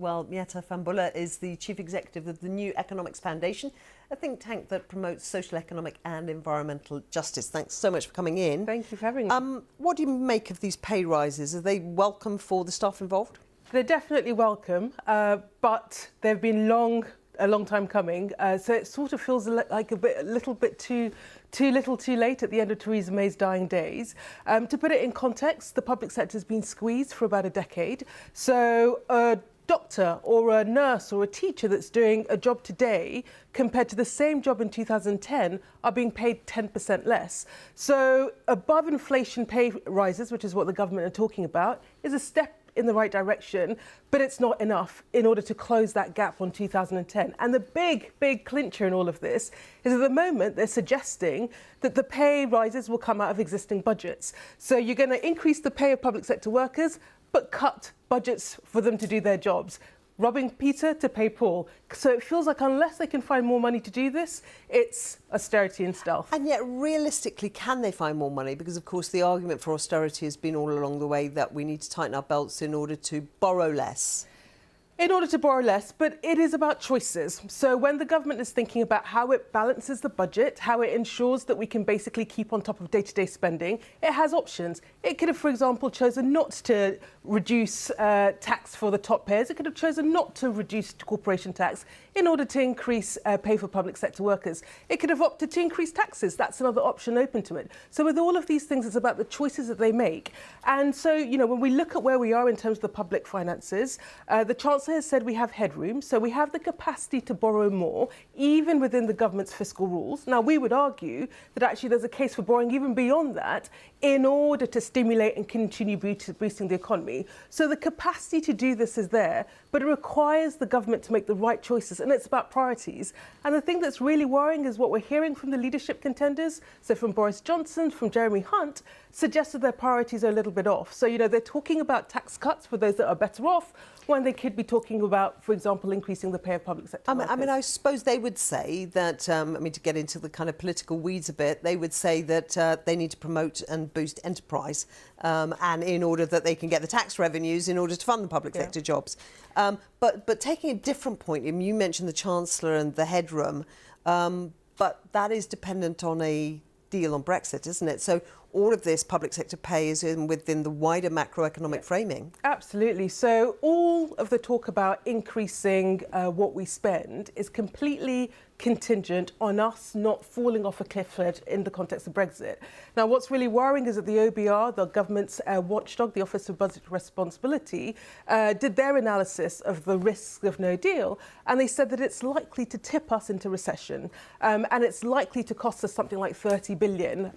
Well, Miatta Fahnbulleh is the Chief Executive of the New Economics Foundation, a think tank that promotes social, economic and environmental justice. Thanks so much for coming in. Thank you for having me. What do you make of these pay rises? Are they welcome for the staff involved? They're definitely welcome, but they've been a long time coming. So it sort of feels like a little bit too little too late at the end of Theresa May's dying days. To put it in context, the public sector has been squeezed for about a decade. So a doctor or a nurse or a teacher that's doing a job today compared to the same job in 2010 are being paid 10% less. So above inflation pay rises, which is what the government are talking about, is a step in the right direction, but it's not enough in order to close that gap on 2010. And the big clincher in all of this is at the moment they're suggesting that the pay rises will come out of existing budgets. So you're going to increase the pay of public sector workers, but cut budgets for them to do their jobs. Robbing Peter to pay Paul. So it feels like unless they can find more money to do this, it's austerity in stealth. And yet, realistically, can they find more money? Because, of course, the argument for austerity has been all along the way that we need to tighten our belts in order to borrow less. In order to borrow less, but it is about choices. So when the government is thinking about how it balances the budget, how it ensures that we can basically keep on top of day-to-day spending, it has options. It could have, for example, chosen not to reduce tax for the top payers. It could have chosen not to reduce corporation tax in order to increase pay for public sector workers. It could have opted to increase taxes. That's another option open to it. So with all of these things, it's about the choices that they make. And so, you know, when we look at where we are in terms of the public finances, the Chancellor has said we have headroom, so we have the capacity to borrow more, even within the government's fiscal rules. Now, we would argue that actually there's a case for borrowing even beyond that in order to stimulate and continue boosting the economy. So the capacity to do this is there, but it requires the government to make the right choices, and it's about priorities. And the thing that's really worrying is what we're hearing from the leadership contenders, so from Boris Johnson, from Jeremy Hunt, suggests that their priorities are a little bit off. So, you know, they're talking about tax cuts for those that are better off, when they could be talking about, for example, increasing the pay of public sector workers. I mean, I suppose they would say that, to get into the kind of political weeds a bit, they would say that they need to promote and boost enterprise, and in order that they can get the tax revenues in order to fund the public sector jobs. But taking a different point, you mentioned the Chancellor and the headroom, but that is dependent on a deal on Brexit, isn't it? So all of this public sector pay is within the wider macroeconomic framing. Absolutely. So all of the talk about increasing what we spend is completely contingent on us not falling off a cliff edge in the context of Brexit. Now, what's really worrying is that the OBR, the government's watchdog, the Office of Budget Responsibility, did their analysis of the risks of no deal, and they said that it's likely to tip us into recession, and it's likely to cost us something like 30 billion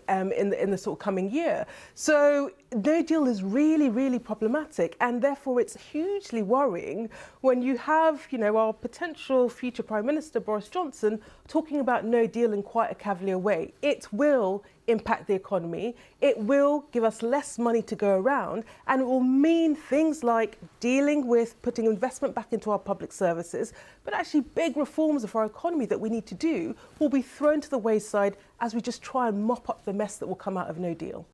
in the sort of coming year. So no deal is really problematic, and therefore it's hugely worrying when you have, you know, our potential future Prime Minister Boris Johnson talking about no deal in quite a cavalier way. It will impact the economy, it will give us less money to go around, and it will mean things like dealing with putting investment back into our public services, but actually big reforms of our economy that we need to do will be thrown to the wayside as we just try and mop up the mess that will come out of no deal.